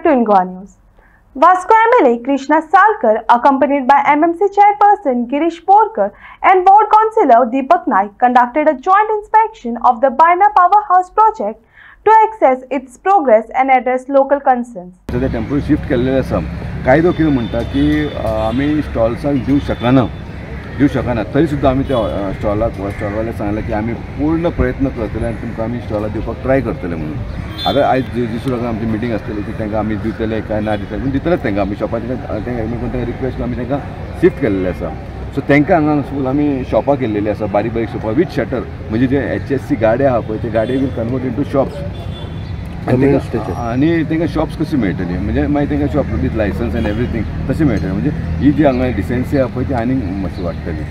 to Ingoa News. Vasco MLA Krishna Salkar, accompanied by MMC Chairperson Girish Porkar and Ward Councillor Deepak Naik, conducted a joint inspection of the Baina Powerhouse project to assess its progress and address local concerns. सध्या tempo shift केलेले आसा. कायदो कितें म्हणटा की आमी स्टॉल्सांक दिवं शकना तरी सुद्दां आमी त्या स्टॉलवाल्याक सांगलें की आमी पूर्ण प्रयत्न करतले आनी तुमकां आमी स्टॉलां दिवपाक ट्राय करतले म्हणून. आतां आयज दिसूं लागून आमची मिटींग आसतली की तांकां आमी दितले काय ना दितले पूण दितलेच तांकां आमी शॉपाचें तांकां रिक्वेस्ट आमी तांकां शिफ्ट केल्लेले आसा. सो तांकां हांगा फूल आमी शॉपां केल्लेली आसा, बारीक बारीक शॉपां विथ शटर, म्हणजे जे HSC गाड्यो आहा पळय ते गाडये वील कन्वर्ट इंटू शॉप्स आनी तांकां शॉप्स कशी मेळटली, म्हणजे मागीर तांकां shop with licence and everything तशें मेळटलें. म्हणजे ही जी हांगा डिसेन्सी आहा पळय ती आनीक मातशी वाडटली.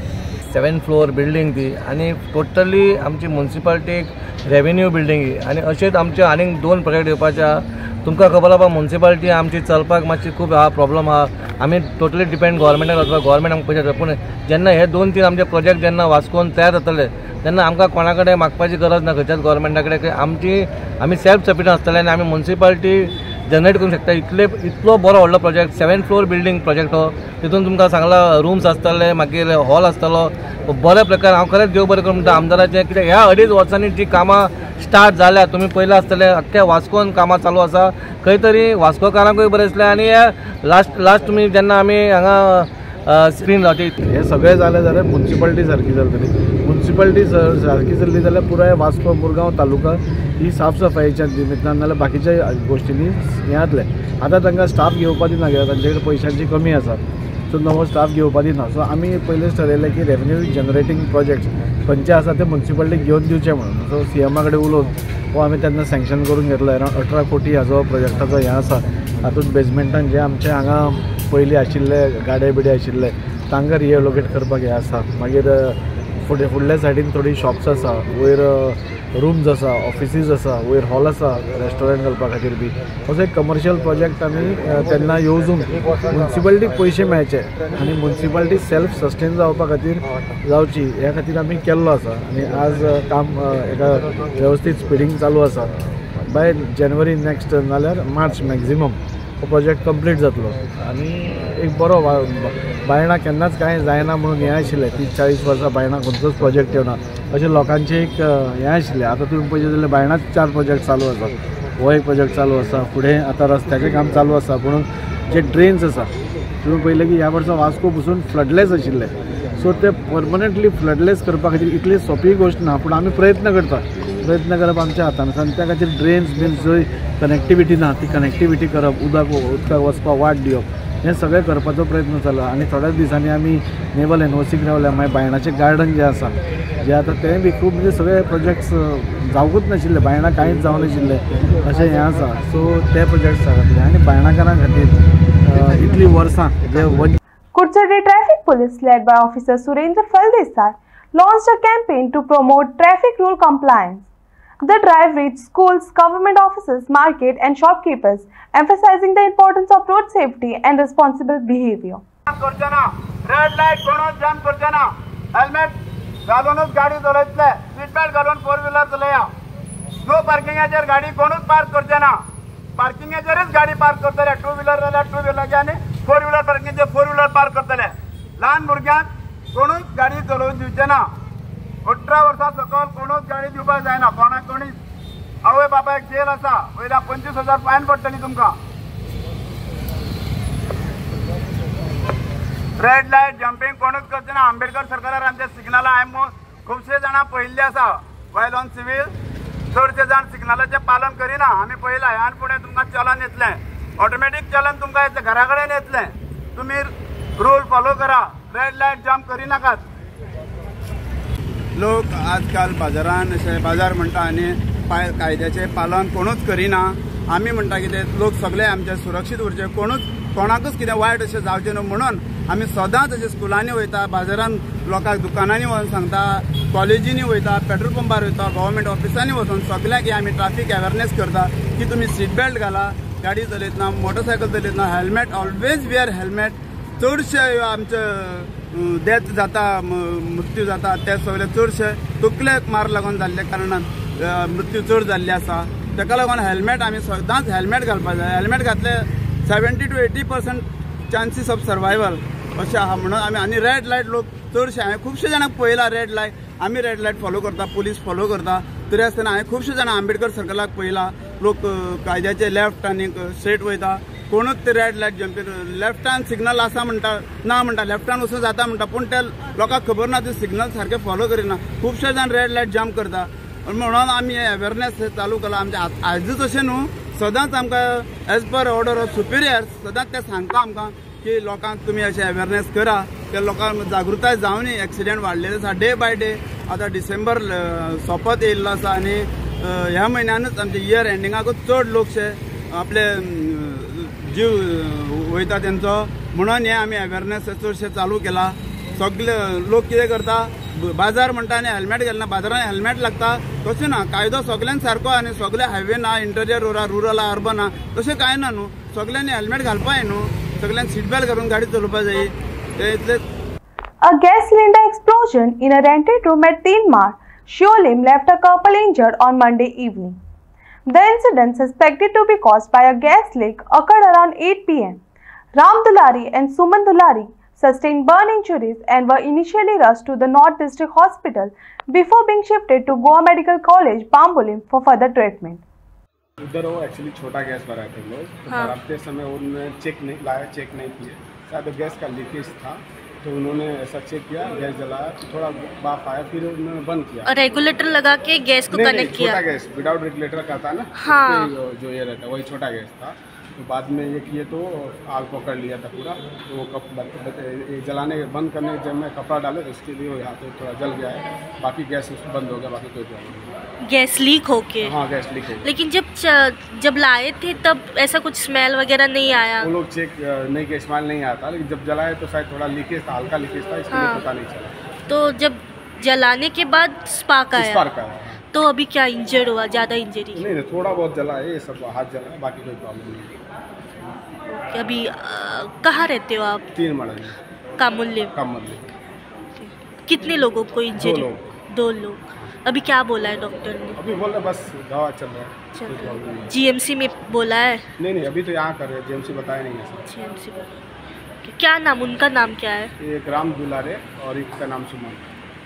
7th फ्लोर बिल्डींग ती आनी टोटली आमची म्युन्सिपालिटीक रेवेन्यू बिल्डींग आनी अशेंच आमचे आनीक 2 प्रोजेक्ट येवपाचे आहा. तुमकां खबर आहा म्युन्सिपालिटी आमची चलपाक मातशी खूब प्रॉब्लम आहा. आमी टोटली डिपेंड गव्हर्मेंटार वचपाक, गव्हर्मेंट आमकां पयशे दिता. पूण जेन्ना हे 2-3 आमचे प्रोजेक्ट जेन्ना वास्कोन तयार जातले तेन्ना आमकां कोणा कडेन मागपाची गरज ना खंयच्याच गव्हर्मेंटा कडेन की आमी सेल्फ सफिशियंट आसतले आनी आमी म्युन्सिपालिटी जनरेट करूंक शकता. इतलो बरो व्हडलो project 7th floor building project हो. तितून तुमकां सांगला रूम्स आसतले, मागीर हॉल आसतलो बरे प्रकार. हांव खरेंच देव बरें करूं म्हणटा आमदाराचें, कित्याक ह्या 2.5 वर्सांनी जी कामां स्टार्ट जाल्या तुमी पयलें आसतले अख्ख्या वास्कोन कामां चालू आसा. खंय तरी वास्कोकारांकूय बरें दिसलें आनी लास्ट तुमी जेन्ना आमी हांगा स्क्रीन रावची हे सगळें जालें जाल्यार म्युन्सिपालिटी सारकी जातली. म्युन्सिपालिटी सारकी जाल्ली जाल्यार पुराय वास्को मुरगांव तालुका ही साफ सफाईच्या निमित्तान नाल्यार बाकीच्या गोश्टींनी हें जातलें. आतां तांकां स्टाफ घेवपा दिना कित्याक तांचे कडेन पयशांची कमी आसा, सो नवो स्टाफ घेवपा दिना. सो आमी पयलेंच थारायलें की रेवेन्यू जनरेटींग प्रोजेक्ट्स खंयचे आसा ते म्युन्सिपालिटीक घेवन दिवचे म्हणून. सो CMA कडेन उलोवन हो आमी तेन्ना सँक्शन करून घेतलो. अरावंड 18 कोटी हाजो प्रोजेक्टाचो हें आसा. हातूंत बेजमेंटान जे आमचे हांगा पयलीं आशिल्ले गाडे बिडे आशिल्ले तांकां रिएलोकेट करपाक हें आसा. मागीर फुडल्या सायडीन थोडी शॉप्स आसा, वयर रूम्स आसा, ऑफिसीस आसा, वयर हॉल आसा रेस्टॉरंट घालपा खातीर बी. असो एक कमर्शियल प्रोजेक्ट आमी तेन्ना येवजून म्युन्सिपालिटीक पयशे मेळचे आनी म्युन्सिपालिटी सेल्फ सस्टेन जावपा खातीर जावची ह्या खातीर आमी केल्लो आसा. आनी आज काम एका वेवस्थीत स्पिडींग चालू आसा. बाय जानेवारी नेक्स्ट नाल्यार मार्च मॅक्झिमम हो प्रोजेक्ट कंप्लीट जातलो. आनी एक बरो बायणां केन्नाच कांय जायना म्हणून हें आशिल्लें 30-40 वर्सां बायणां खंयचोच प्रोजेक्ट येवना अशें लोकांचें एक हें आशिल्लें. आतां तुमी पळयत जाल्यार बायणाच 4 प्रोजेक्ट चालू आसा. हो एक प्रोजेक्ट चालू आसा. फुडें आतां रस्त्याचें काम चालू आसा. पूण जे ड्रेन्स आसा तुमी पळयलें की ह्या वर्सा वास्को पसून फ्लडलेस आशिल्ले. सो ते परमनंटली फ्लडलेस करपा खातीर इतली सोंपी गोश्ट ना, पूण आमी प्रयत्न करप आमच्या हातान आसा. आनी त्या खातीर ड्रेन्स बीन्स जंय कनेक्टिविटी ना ती कनेक्टिविटी करप, उदकाक वचपाक वाट दिवप, हें सगळें करपाचो प्रयत्न चालू. आनी थोड्याच दिसांनी आमी नेवल NOCक रावल्या. मागीर बायणाचें गार्डन जें आसा जें आतां तें बी खूब म्हणजे सगळे प्रोजेक्ट्स जावंकूच नाशिल्ले, बायणां कांयच जावं नाशिल्ले अशें हें आसा. सो ते प्रोजेक्ट्स जातले आनी बायणाकारां खातीर इतलीं वर्सां जे Kursari Traffic Police, led by Officer Surendra Faldesar, launched a campaign to promote traffic rule compliance. The drive reached schools, government offices, market and shopkeepers, emphasizing the importance of road safety and responsible behavior. Red light कोणूच जाम करचेना, helmet घालूनच गाडी चलयतले, seat belt घालून 4-व्हीलर चलया. No पार्किंगाचेर गाडी कोणूच park करचेना. पार्किंगाचेरच गाडी park करतले. Two-wheeler जाल्यार 2-व्हीलर आनी 4-व्हीलर पार्किंगाचेर 4-व्हीलर पार्क करतले. ल्हान भुरग्यांक कोणूच गाडी चलोवन दिवचेना. 18 वर्सां सकयल कोणूच गाडी दिवपाक जायना. कोणी आवय बापायक जेल आसा. वयल्या 25,000 फायन पडटली तुमकां. रेड लायट जम्पिंग कोणूच करचेना. आंबेडकर सरकारान आमच्या सिग्नलां हांवें खुबशे जाणां पळयल्ले आसा. वायल ऑन सिव्हील चडशे जाण सिग्नलाचें पालन करिना. आमी पळयलां. आनी फुडें तुमकां चलन येतलें, ऑटोमॅटीक चलन तुमकां येतलें, घरा कडेन येतलें. तुमी रूल फॉलो करा, रेड लायट जम्प करिनाकात. लोक आजकाल बाजारान अशें बाजार म्हणटा आनी कायद्याचें पालन कोणूच करिना. आमी म्हणटा कितें लोक सगळे आमचे सुरक्षीत उरचे, कोणाकूच कितें वायट अशें जावचें न्हू म्हणून आमी सदांच अशें स्कुलांनी वयता, बाजारान लोकांक दुकानांनी वचून सांगता, कॉलेजींनी वयता, पेट्रोल पंपार वयता, गव्हर्मेंट ऑफिसांनी वचून सगळ्याक आमी ट्रॅफिक अवेरनेस करता की तुमी सीट बेल्ट घाला, गाडी चलयतना, मोटरसायकल चलयतना हेल्मेट ऑलवेज वेअर हेल्मेट. चडशे आमचे डेथ जाता, मृत्यू जाता ते सगळे चडशे तकलेक मार लागून जाल्ले कारणान मृत्यू चड जाल्ले आसा. ताका लागून हेल्मेट आमी सदांच हेल्मेट घालपाक जाय. हेल्मेट घातले 70 to 80% चान्सीस ऑफ सर्वायवल अशें आहा. म्हणून आमी आनी रेड लायट लोक चडशे हांवें खुबशे जाणांक पळयला रेड लायट. आमी रेड लायट फॉलो करता, पुलीस फॉलो करता. तरी आसतना हांवें खुबशे जाणां आंबेडकर सर्कलाक पळयला लोक कायद्याचे लेफ्ट आनी स्ट्रेट वयता. कोणूच ते रेड लायट जंपींग लेफ्टान सिग्नल आसा म्हणटा ना म्हणटा लेफ्टान वचून जाता म्हणटा पूण ते लोकांक खबर ना ते सिग्नल सारके फॉलो करिना. खुबशे जाण रेड लायट जाम करता. म्हणून आमी अवेरनेस चालू केला. आमचे आजूच अशें न्हू सदांच आमकां एज पर ऑर्डर ऑफ सुपिरियर्स सदांच ते सांगता आमकां की लोकांक तुमी अशें अवेरनेस करा. ते लोकांक जागृताय जावनी. एक्सिडेंट वाडलेले आसा डे बाय डे. आतां डिसेंबर सोंपत येयल्लो आसा आनी ह्या म्हयन्यानूच आमचे इयर एंडिंगाकूच चड लोकशे आपले जीव वयता तेंचो. म्हणून हे आमी अवेरनेस चडशे चालू केला. सगळे लोक कितें करता बाजार म्हणटा आनी हेल्मेट घालना. बाजारान हेल्मेट लागता तशें ना. कायदो सगळ्यांक सारको आनी सगळे हायवे ना इंटरियर रुरल अर्बन ना तशें कांय ना न्हू. सगळ्यांनी हेल्मेट घालपाक न्हू. सगळ्यांनी सीट बेल्ट घालून गाडी चलोवपाक जाय. ते इतलेच. A gas cylinder explosion in a rented room at Tinmar, Shiolim left a couple injured on Monday evening. The incident, suspected to be caused by a gas leak, occurred around 8 p.m. Ram Dulari and Suman Dulari sustained burn injuries and were initially rushed to the North District Hospital before being shifted to Goa Medical College, Pambolim for further treatment. उधर वो actually छोटा gas भराए थे लोग. तो भराते समय उन्होंने check नहीं किए. शायद गैस का लीकेज था तो उन्होंने ऐसा चेक किया, गैस जलाया, थोड़ा बाफ आया, फिर उन्होंने बंद किया. और रेगुलेटर लगा के गैस को कनेक्ट किया. छोटा गैस विदाउट रेगुलेटर का था ना. हाँ. जो ये रहता वही छोटा गैस था. तो बाद में ये किए तो आग पकड़ लिया था पूरा. तो वो जलाने बंद करने जब मैं कपड़ा डाले तो उसके लिए यहाँ पे थोड़ा जल गया है. बाकी गैस बंद हो गया. बाकी कोई प्रॉब्लम नहीं. गैस लीक होके. हाँ गैस लीक हो गया. लेकिन जब लाए थे तब ऐसा कुछ स्मेल वगैरह नहीं आया. वो लोग चेक नहीं कि स्मेल नहीं आता. लेकिन जब जलाए तो शायद थोड़ा लीकेज था, हल्का लीकेज था, इसलिए पता नहीं चला. तो जब जलाने के बाद स्पार्क आया. तो अभी क्या इंजर्ड हुआ? ज़्यादा इंजरी? नहीं, थोड़ा बहुत जला है. ये सब हाथ जला है, बाकी कोई प्रॉब्लम नहीं. अभी कहाँ रहते हो आप? तीनमार. कामुल्ले. कितने लोगों को इंजरी? 2 लोग. अभी क्या बोला है डॉक्टर ने? अभी बोल रहे बस दवा चल रहा है. जीएमसी में बोला है? नहीं अभी तो यहाँ कर रहे हैं. जीएमसी बताया नहीं है. जीएमसी. क्या नाम, उनका नाम क्या है? एक राम दुलारे और एक का नाम सुमन.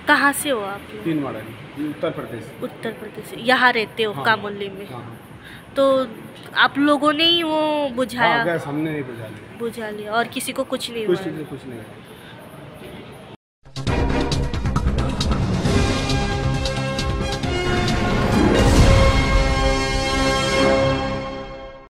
कहाँ से हो आप? तीनमार, उत्तर प्रदेश. उत्तर प्रदेश. यहाँ रहते हो? हाँ. कामुल्ले में. हाँ. तो आप लोगों ने ही वो बुझाया? हाँ, गैस हमने नहीं बुझा लिया. और किसी को कुछ नहीं हुआ? कुछ नहीं.